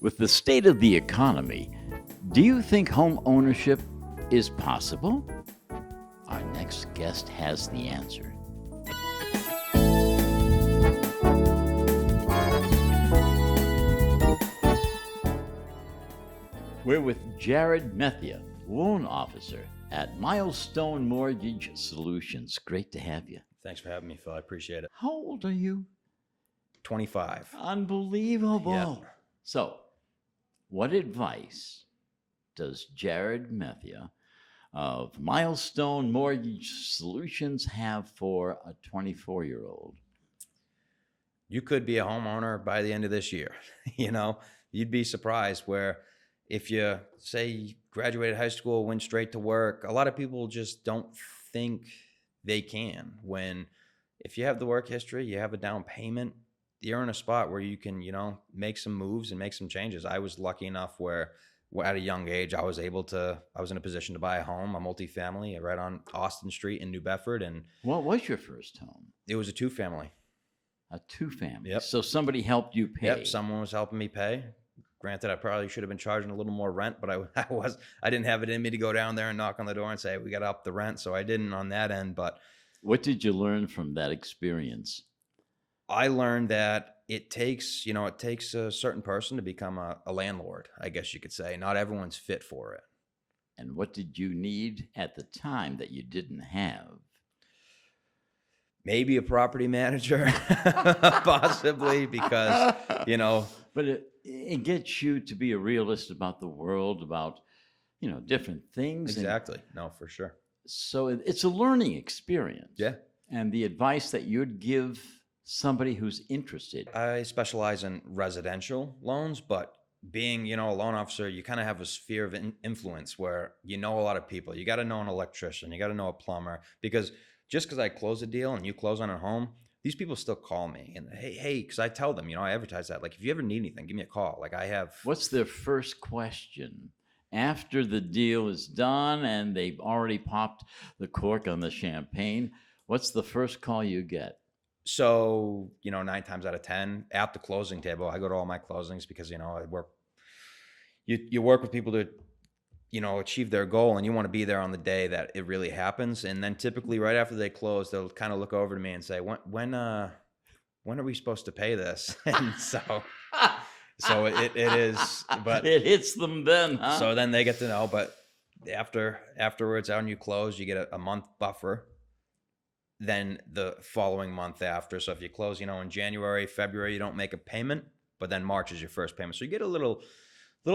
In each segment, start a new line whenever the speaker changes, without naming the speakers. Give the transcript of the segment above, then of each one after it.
With the state of the economy, do you think home ownership is possible? Our next guest has the answer. We're with Jared Methia, loan officer at Milestone Mortgage Solutions. Great to have you.
Thanks for having me, Phil. I appreciate it.
How old are you?
25.
Unbelievable.
Yep.
So, what advice does Jared Methia of Milestone Mortgage Solutions have for a 24-year-old?
You could be a homeowner by the end of this year. You'd be surprised where if you say you graduated high school, went straight to work, a lot of people just don't think they can. When if you have the work history, you have a down payment, you're in a spot where you can, make some moves and make some changes. I was lucky enough where at a young age, I was in a position to buy a home, a multifamily right on Austin Street in New Bedford. And
What was your first home?
it was a 2-family.
A 2-family.
Yep.
So somebody helped you pay.
Yep. Someone was helping me pay. Granted, I probably should have been charging a little more rent, but I didn't have it in me to go down there and knock on the door and say, we got to up the rent. So I didn't on that end. But
What did you learn from that experience?
I learned that it takes a certain person to become a landlord, I guess you could say. Not everyone's fit for it.
And what did you need at the time that you didn't have?
Maybe a property manager, possibly, because,
But it gets you to be a realist about the world, about, different things.
exactly. No, for sure.
So it's a learning experience.
Yeah.
And the advice that you'd give somebody who's interested.
I specialize in residential loans, but being, a loan officer, you kind of have a sphere of influence where a lot of people. You got to know an electrician, you got to know a plumber, because just because I close a deal and you close on a home, these people still call me and hey, because I tell them, I advertise that, like, if you ever need anything, give me a call. Like I have.
What's their first question after the deal is done and they've already popped the cork on the champagne? What's the first call you get?
So, 9 times out of 10 at the closing table, I go to all my closings because, you work with people to, achieve their goal, and you want to be there on the day that it really happens. And then typically right after they close, they'll kind of look over to me and say, when are we supposed to pay this? And so it is, but
it hits them then, huh?
So then they get to know, but afterwards, when you close, you get a month buffer. Then the following month after. So if you close, in January, February, you don't make a payment, but then March is your first payment. So you get a little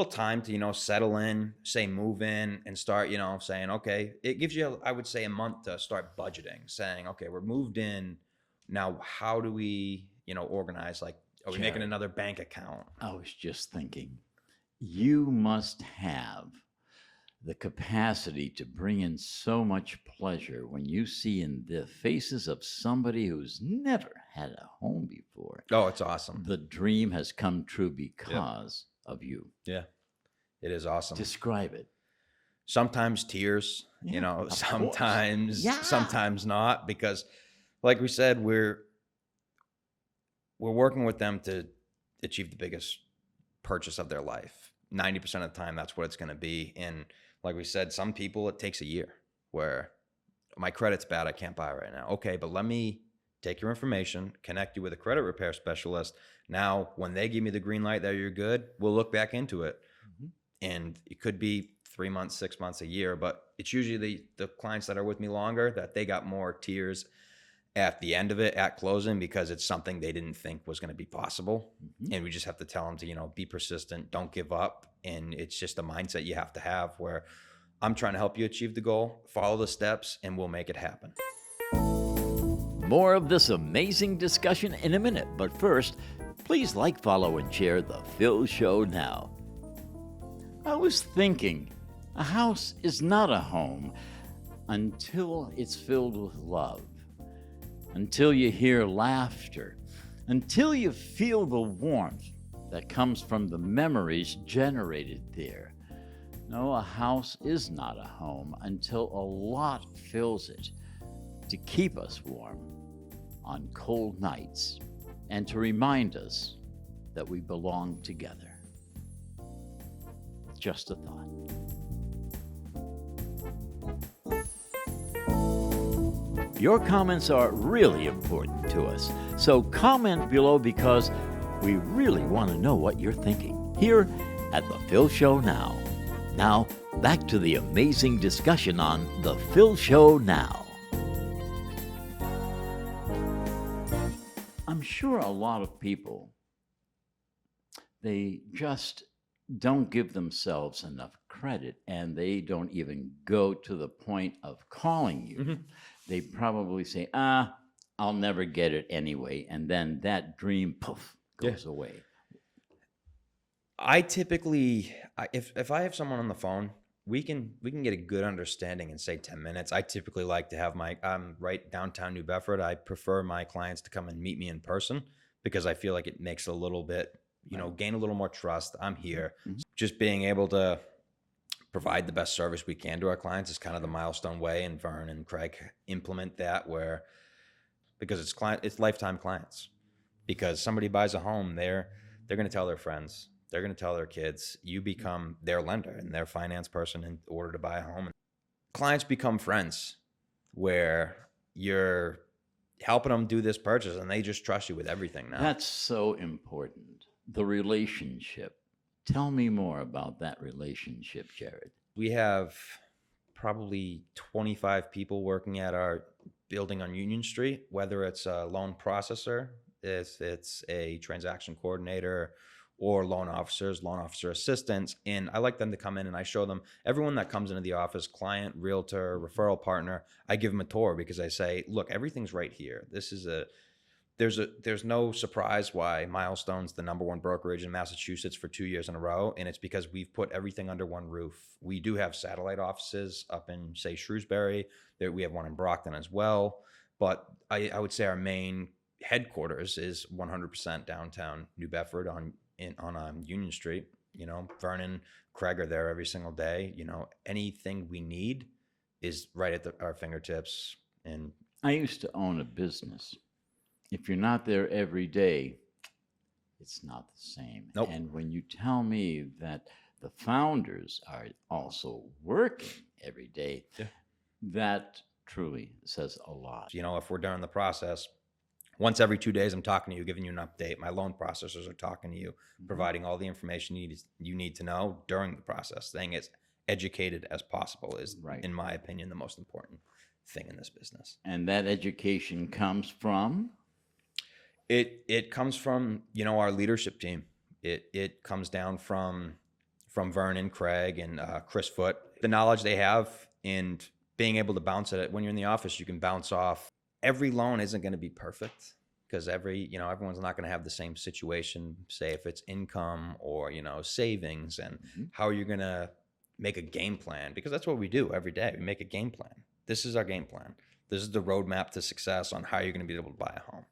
time to, settle in, say move in and start, saying, okay, it gives you, I would say, a month to start budgeting, saying, okay, we're moved in. Now, how do we, organize? Like, are we making another bank account?
I was just thinking, you must have the capacity to bring in so much pleasure when you see in the faces of somebody who's never had a home before.
Oh, it's awesome.
The dream has come true because of you.
Yeah, it is awesome.
Describe it.
Sometimes tears, sometimes, sometimes not, because like we said, we're working with them to achieve the biggest purchase of their life. 90% of the time, that's what it's going to be. And like we said, some people, it takes a year where my credit's bad, I can't buy right now. Okay, but let me take your information, connect you with a credit repair specialist. Now, when they give me the green light that you're good, we'll look back into it. Mm-hmm. And it could be 3 months, 6 months, a year, but it's usually the clients that are with me longer that they got more tears at the end of it, at closing, because it's something they didn't think was going to be possible. Mm-hmm. And we just have to tell them to, be persistent, don't give up. And it's just a mindset you have to have where I'm trying to help you achieve the goal, follow the steps, and we'll make it happen.
More of this amazing discussion in a minute. But first, please like, follow, and share The Phil Show now. I was thinking, a house is not a home until it's filled with love, until you hear laughter, until you feel the warmth that comes from the memories generated there. No, a house is not a home until a lot fills it to keep us warm on cold nights and to remind us that we belong together. Just a thought. Your comments are really important to us, so comment below because we really want to know what you're thinking here at The Phil Show Now. Now, back to the amazing discussion on The Phil Show Now. I'm sure a lot of people, they just don't give themselves enough credit, and they don't even go to the point of calling you.
Mhm.
They probably say, I'll never get it anyway. And then that dream, poof, goes away.
I typically, if I have someone on the phone, we can get a good understanding in say 10 minutes. I typically like to have I'm right downtown New Bedford. I prefer my clients to come and meet me in person because I feel like it makes a little bit, gain a little more trust. I'm here.
Mhm.
Just being able to provide the best service we can to our clients is kind of the milestone way, and Vern and Craig implement that because it's lifetime clients. Because somebody buys a home, they're going to tell their friends, they're going to tell their kids. You become their lender and their finance person in order to buy a home. Clients become friends where you're helping them do this purchase and they just trust you with everything now.
That's so important. The relationship. Tell me more about that relationship, Jared.
We have probably 25 people working at our building on Union Street, whether it's a loan processor, if it's a transaction coordinator, or loan officer assistants. And I like them to come in and I show them everyone that comes into the office, client, realtor, referral partner, I give them a tour because I say, look, everything's right here. There's no surprise why Milestone's the #1 brokerage in Massachusetts for 2 years in a row. And it's because we've put everything under one roof. We do have satellite offices up in, say, Shrewsbury. We have one in Brockton as well. But I would say our main headquarters is 100% downtown New Bedford on Union Street. Vernon, Craig are there every single day. Anything we need is right at our fingertips. And
I used to own a business. If you're not there every day, it's not the same.
Nope.
And when you tell me that the founders are also working every day, that truly says a lot.
If we're during the process, once every 2 days, I'm talking to you, giving you an update. My loan processors are talking to you, providing all the information you need to know during the process. Staying as educated as possible is, in my opinion, the most important thing in this business.
And that education comes from?
It comes from, our leadership team. It comes down from Vernon, Craig, and Chris Foote. The knowledge they have and being able to bounce it. When you're in the office, you can bounce off. Every loan isn't going to be perfect because everyone's not going to have the same situation, say if it's income or, savings, and how are you going to make a game plan? Because that's what we do every day. We make a game plan. This is our game plan. This is the roadmap to success on how you're going to be able to buy a home.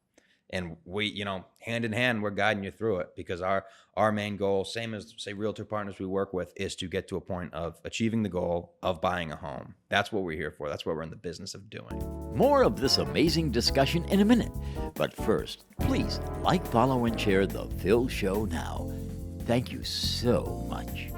And we, hand in hand, we're guiding you through it because our main goal, same as, say, realtor partners we work with, is to get to a point of achieving the goal of buying a home. That's what we're here for. That's what we're in the business of doing.
More of this amazing discussion in a minute. But first, please like, follow, and share The Phil Show Now. Thank you so much.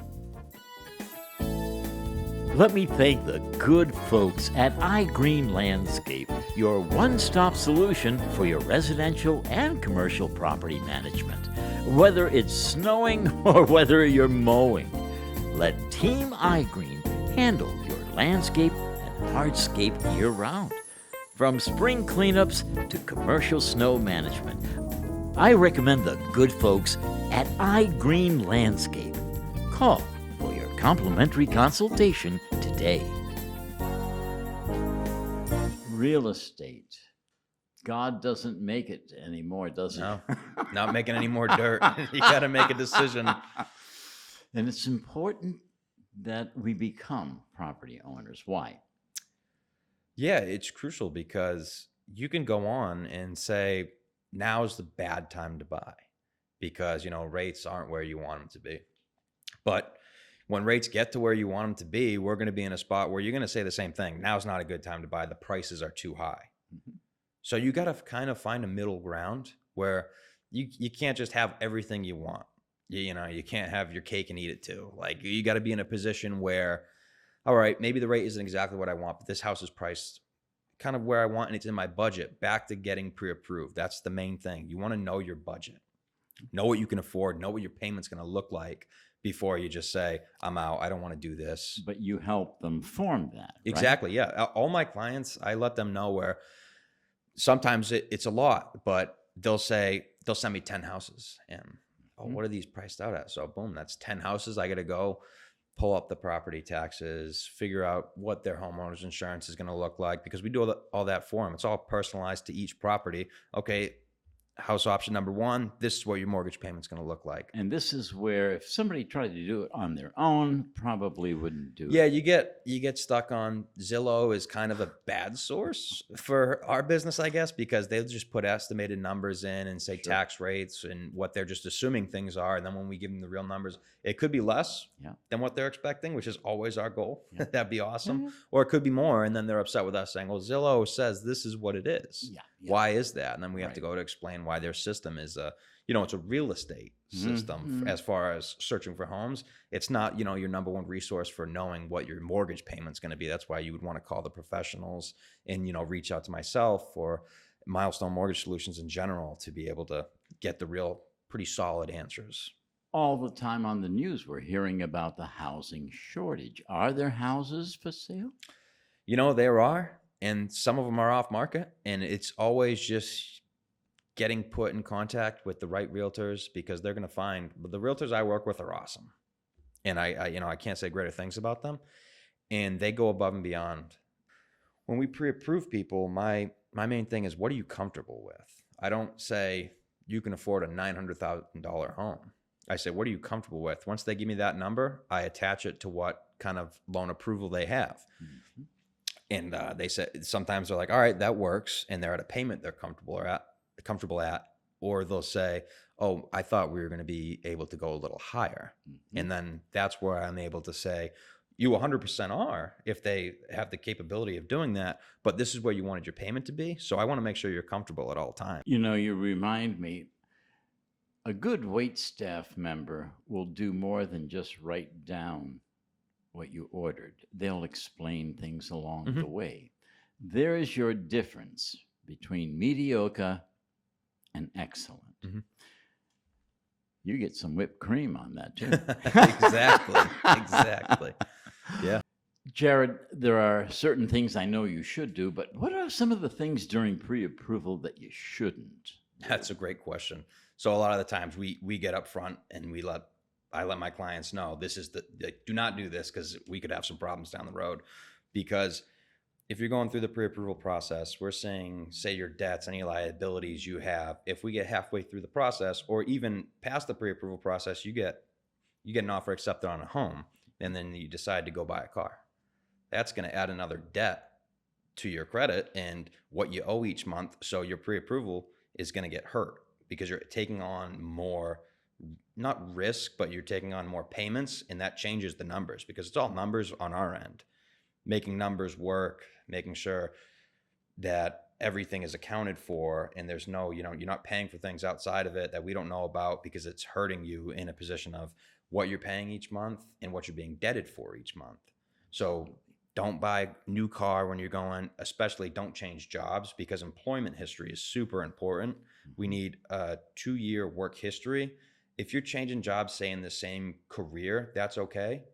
Let me thank the good folks at iGreen Landscape, your one-stop solution for your residential and commercial property management. Whether it's snowing or whether you're mowing, let Team iGreen handle your landscape and hardscape year-round. From spring cleanups to commercial snow management, I recommend the good folks at iGreen Landscape. Call for your complimentary consultation today. Real estate. God doesn't make it anymore, does he?
No, not making any more dirt. You got to make a decision.
And it's important that we become property owners. Why?
Yeah, it's crucial because you can go on and say, now's the bad time to buy because, rates aren't where you want them to be. But when rates get to where you want them to be, we're going to be in a spot where you're going to say the same thing. Now's not a good time to buy. The prices are too high. Mm-hmm. So you got to kind of find a middle ground where you can't just have everything you want. You can't have your cake and eat it too. Like you got to be in a position where, all right, maybe the rate isn't exactly what I want, but this house is priced kind of where I want and it's in my budget. Back to getting pre-approved. That's the main thing. You want to know your budget, know what you can afford, know what your payment's going to look like before you just say, I'm out. I don't want to do this.
But you help them form that, right?
Exactly. Yeah. All my clients, I let them know where sometimes it's a lot, but they'll send me 10 houses and, what are these priced out at? So boom, that's 10 houses. I got to go pull up the property taxes, figure out what their homeowner's insurance is going to look like, because we do all that for them. It's all personalized to each property. Okay, house option number 1, this is what your mortgage payment's going to look like.
And this is where if somebody tried to do it on their own, probably wouldn't do it.
Yeah, you get stuck on Zillow is kind of a bad source for our business, I guess, because they'll just put estimated numbers in and say tax rates and what they're just assuming things are. And then when we give them the real numbers, it could be less than what they're expecting, which is always our goal. Yeah. That'd be awesome. Or it could be more. And then they're upset with us saying, well, Zillow says this is what it is. Yeah. Why is that? And then we have to go to explain why their system is it's a real estate system as far as searching for homes. It's not, your number one resource for knowing what your mortgage payment's going to be. That's why you would want to call the professionals and, reach out to myself or Milestone Mortgage Solutions in general to be able to get the real pretty solid answers.
All the time on the news, we're hearing about the housing shortage. Are there houses for sale?
There are, and some of them are off market, and it's always just getting put in contact with the right realtors, because they're going to find, but the realtors I work with are awesome. And I can't say greater things about them, and they go above and beyond. When we pre-approve people, my main thing is, what are you comfortable with? I don't say you can afford a $900,000 home. I say, what are you comfortable with? Once they give me that number, I attach it to what kind of loan approval they have. Mm-hmm. And they said, sometimes they're like, all right, that works. And they're at a payment they're comfortable at, or they'll say, oh, I thought we were going to be able to go a little higher. Mm-hmm. And then that's where I'm able to say, you 100% are, if they have the capability of doing that, but this is where you wanted your payment to be. So I want to make sure you're comfortable at all times.
You remind me, a good wait staff member will do more than just write down what you ordered. They'll explain things along the way. There is your difference between mediocre and excellent. Mm-hmm. You get some whipped cream on that too.
Exactly. Yeah.
Jared, there are certain things I know you should do, but what are some of the things during pre-approval that you shouldn't do?
That's a great question. So a lot of the times we get up front and I let my clients know do not do this, because we could have some problems down the road. Because if you're going through the pre-approval process, we're saying, say your debts, any liabilities you have, if we get halfway through the process or even past the pre-approval process, you get an offer accepted on a home, and then you decide to go buy a car. That's going to add another debt to your credit and what you owe each month. So your pre-approval is going to get hurt, because you're taking on more, not risk, but you're taking on more payments, and that changes the numbers, because it's all numbers on our end. Making numbers work, making sure that everything is accounted for, and there's no, you're not paying for things outside of it that we don't know about, because it's hurting you in a position of what you're paying each month and what you're being debted for each month. So don't buy a new car when you're going, especially don't change jobs, because employment history is super important. We need a 2-year work history. If you're changing jobs, say in the same career, that's okay.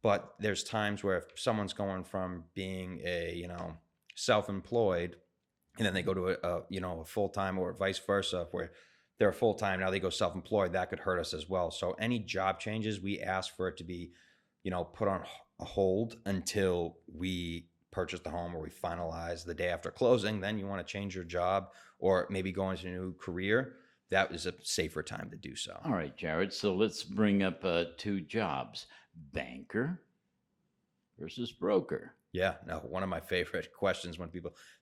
But there's times where if someone's going from being a, self-employed, and then they go to a full-time, or vice versa, where they're full-time, now they go self-employed, that could hurt us as well. So any job changes, we ask for it to be, put on a hold until we purchase the home, or we finalize the day after closing. Then you want to change your job or maybe go into a new career. That is a safer time to do so.
All right, Jared. So let's bring up 2 jobs: banker versus broker.
Yeah, no, one of my favorite questions when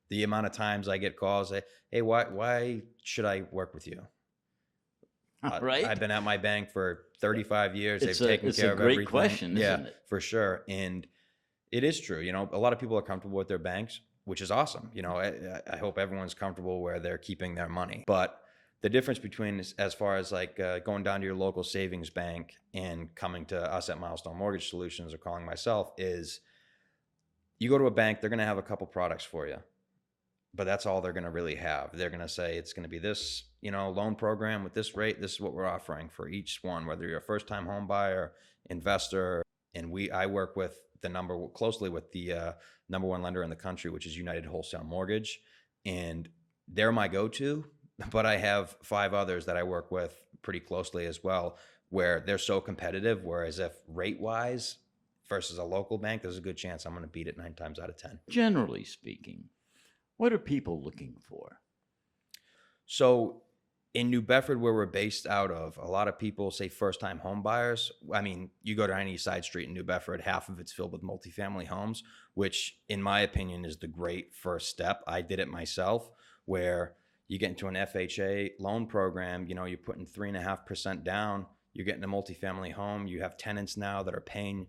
the amount of times I get calls, say, hey, why should I work with you?
Right.
I've been at my bank for 35 years. They've taken care of everything.
It's a great question, isn't it?
For sure. And it is true. A lot of people are comfortable with their banks, which is awesome. I hope everyone's comfortable where they're keeping their money. But The difference between as far as like going down to your local savings bank and coming to us at Milestone Mortgage Solutions or calling myself is you go to a bank, they're going to have a couple products for you, but that's all they're going to really have. They're going to say it's going to be this, loan program with this rate. This is what we're offering for each one, whether you're a first-time home buyer, investor, and I work with closely with the number one lender in the country, which is United Wholesale Mortgage, and they're my go-to. But I have 5 others that I work with pretty closely as well, where they're so competitive. Whereas if rate-wise versus a local bank, there's a good chance I'm going to beat it 9 times out of 10.
Generally speaking, what are people looking for?
So in New Bedford, where we're based out of, a lot of people say first-time home buyers. I mean, you go to any side street in New Bedford, half of it's filled with multifamily homes, which in my opinion is the great first step. I did it myself, where you get into an FHA loan program, you're putting 3.5% down, you're getting a multifamily home, you have tenants now that are paying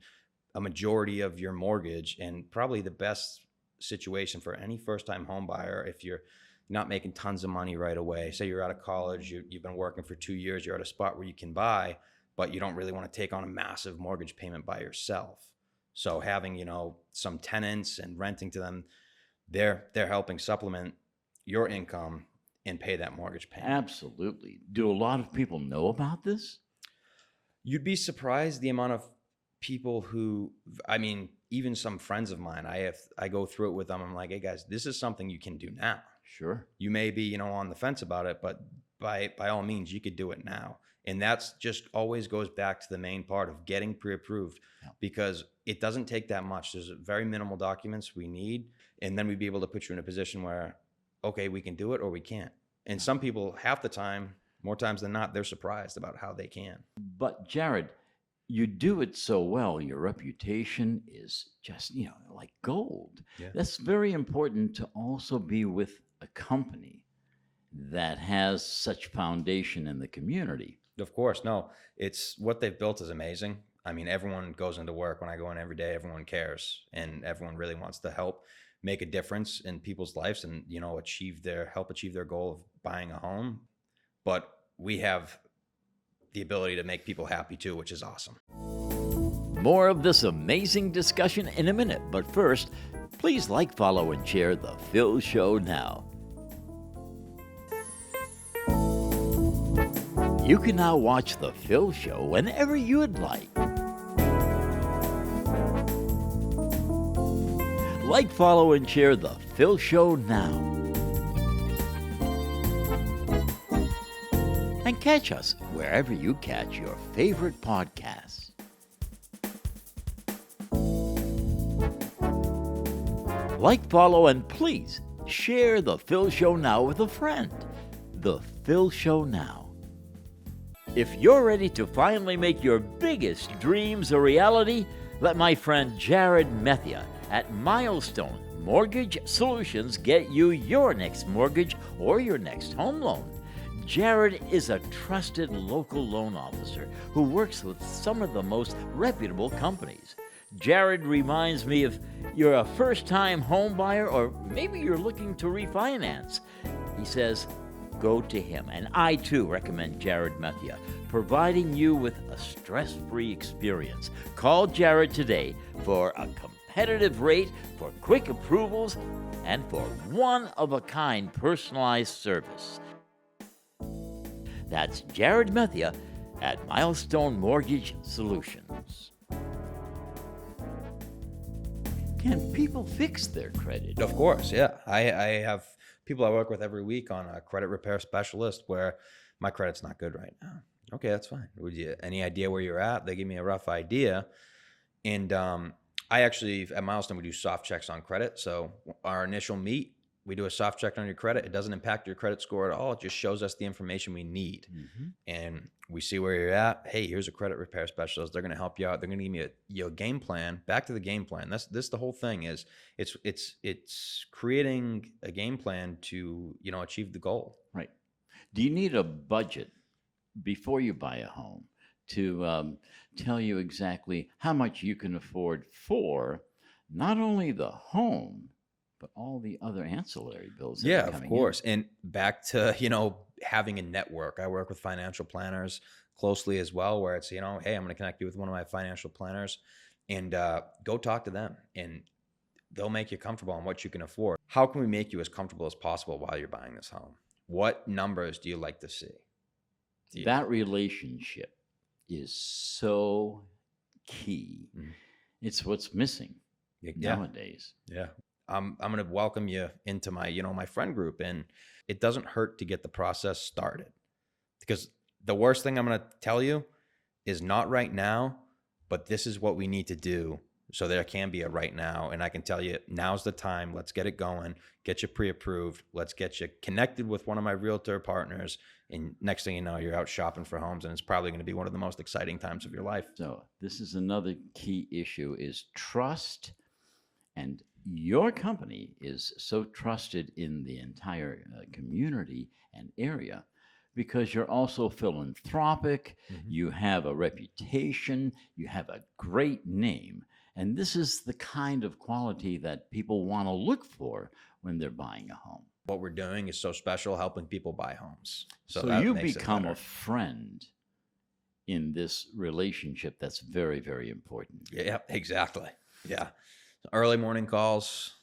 a majority of your mortgage, and probably the best situation for any first-time home buyer if you're not making tons of money right away. Say you're out of college, you've been working for 2 years, you're at a spot where you can buy, but you don't really want to take on a massive mortgage payment by yourself. So having, some tenants and renting to them, they're helping supplement your income and pay that mortgage payment.
Absolutely. Do a lot of people know about this?
You'd be surprised the amount of people who, even some friends of mine, I go through it with them. I'm like, hey guys, this is something you can do now.
Sure.
You may be, on the fence about it, but by all means, you could do it now. And that's just always goes back to the main part of getting pre-approved, because it doesn't take that much. There's very minimal documents we need. And then we'd be able to put you in a position where, okay, we can do it or we can't. And some people, half the time, more times than not, they're surprised about how they can.
But Jared, you do it so well. Your reputation is just, like gold.
Yeah.
That's very important to also be with a company that has such foundation in the community.
Of course. No, it's what they've built is amazing. Everyone goes into work. When I go in every day, everyone cares, and everyone really wants to help make a difference in people's lives and, help achieve their goal of buying a home. But we have the ability to make people happy too, which is awesome.
More of this amazing discussion in a minute, but first, please like, follow, and share The Phil Show now. You can now watch The Phil Show whenever you'd like. Like, follow, and share The Phil Show now. And catch us wherever you catch your favorite podcasts. Like, follow, and please share The Phil Show now with a friend. The Phil Show now. If you're ready to finally make your biggest dreams a reality, let my friend Jared Methia at Milestone Mortgage Solutions get you your next mortgage or your next home loan. Jared is a trusted local loan officer who works with some of the most reputable companies. Jared reminds me if you're a first-time home buyer or maybe you're looking to refinance. He says, go to him. And I, too, recommend Jared Methia, providing you with a stress-free experience. Call Jared today for a competitive rate, for quick approvals, and for one-of-a-kind personalized service. That's Jared Methia at Milestone Mortgage Solutions. Can people fix their credit?
Of course, yeah. I have people I work with every week on a credit repair specialist where my credit's not good right now. Okay, that's fine. Would you any idea where you're at? They give me a rough idea. And I actually, at Milestone, we do soft checks on credit. So our initial meet, we do a soft check on your credit. It doesn't impact your credit score at all. It just shows us the information we need. Mm-hmm. And we see where you're at. Hey, here's a credit repair specialist. They're going to help you out. They're going to give you a game plan. Back to the game plan. This the whole thing is it's creating a game plan to, achieve the goal.
Right. Do you need a budget before you buy a home to tell you exactly how much you can afford for not only the home, but all the other ancillary bills that are coming
of course.
in?
And back to, having a network. I work with financial planners closely as well, where it's, hey, I'm going to connect you with one of my financial planners, and go talk to them, and they'll make you comfortable on what you can afford. How can we make you as comfortable as possible while you're buying this home? What numbers do you like to see?
That relationship is so key.
Mhm.
It's what's missing nowadays.
Yeah. I'm going to welcome you into my, my friend group, and it doesn't hurt to get the process started, because the worst thing I'm going to tell you is not right now, but this is what we need to do so there can be a right now. And I can tell you, now's the time. Let's get it going, get you pre-approved. Let's get you connected with one of my realtor partners. And next thing you know, you're out shopping for homes, and it's probably going to be one of the most exciting times of your life.
So this is another key issue, is trust. And your company is so trusted in the entire community and area because you're also philanthropic.
Mm-hmm.
You have a reputation, you have a great name. And this is the kind of quality that people want to look for when they're buying a home.
What we're doing is so special, helping people buy homes.
So
that
you
makes it
become
better.
a friend in this relationship that's very, very important.
Yeah, exactly. Yeah. Early morning calls,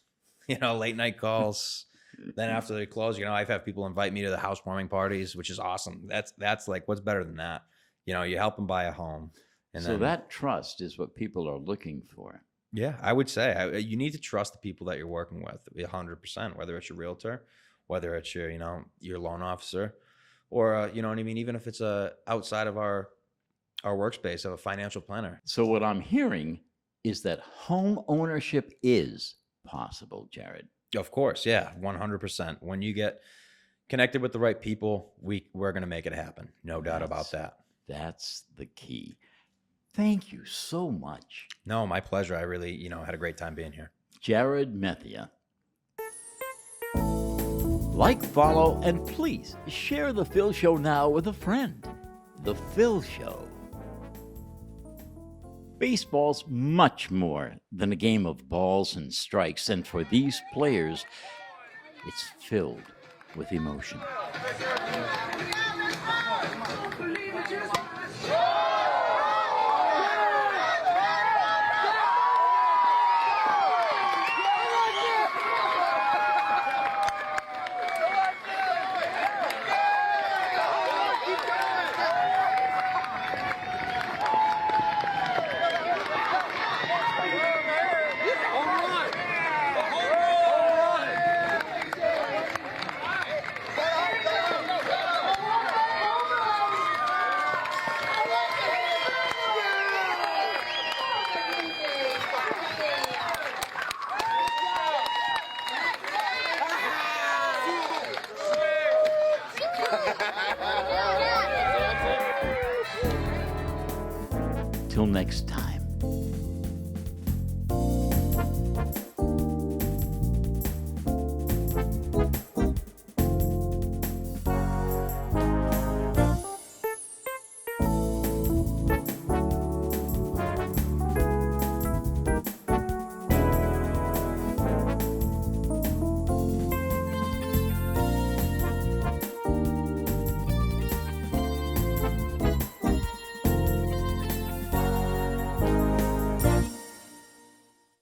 late night calls. Then after they close, I've had people invite me to the housewarming parties, which is awesome. That's like, what's better than that? You help them buy a home. And
so
then,
that trust is what people are looking for.
yeah, I would say you need to trust the people that you're working with 100%, whether it's your realtor, whether it's your, your loan officer, or, you know what I mean? Even if it's outside of our workspace of a financial planner.
So what I'm hearing is that home ownership is possible, Jared.
Of course. Yeah. 100%. When you get connected with the right people, we're going to make it happen. No doubt about that.
That's the key. Thank you so much.
No, my pleasure. I really, had a great time being here.
Jared Methia. Like, follow, and please share The Phil Show now with a friend. The Phil Show. Baseball's much more than a game of balls and strikes, and for these players, it's filled with emotion. Till next time.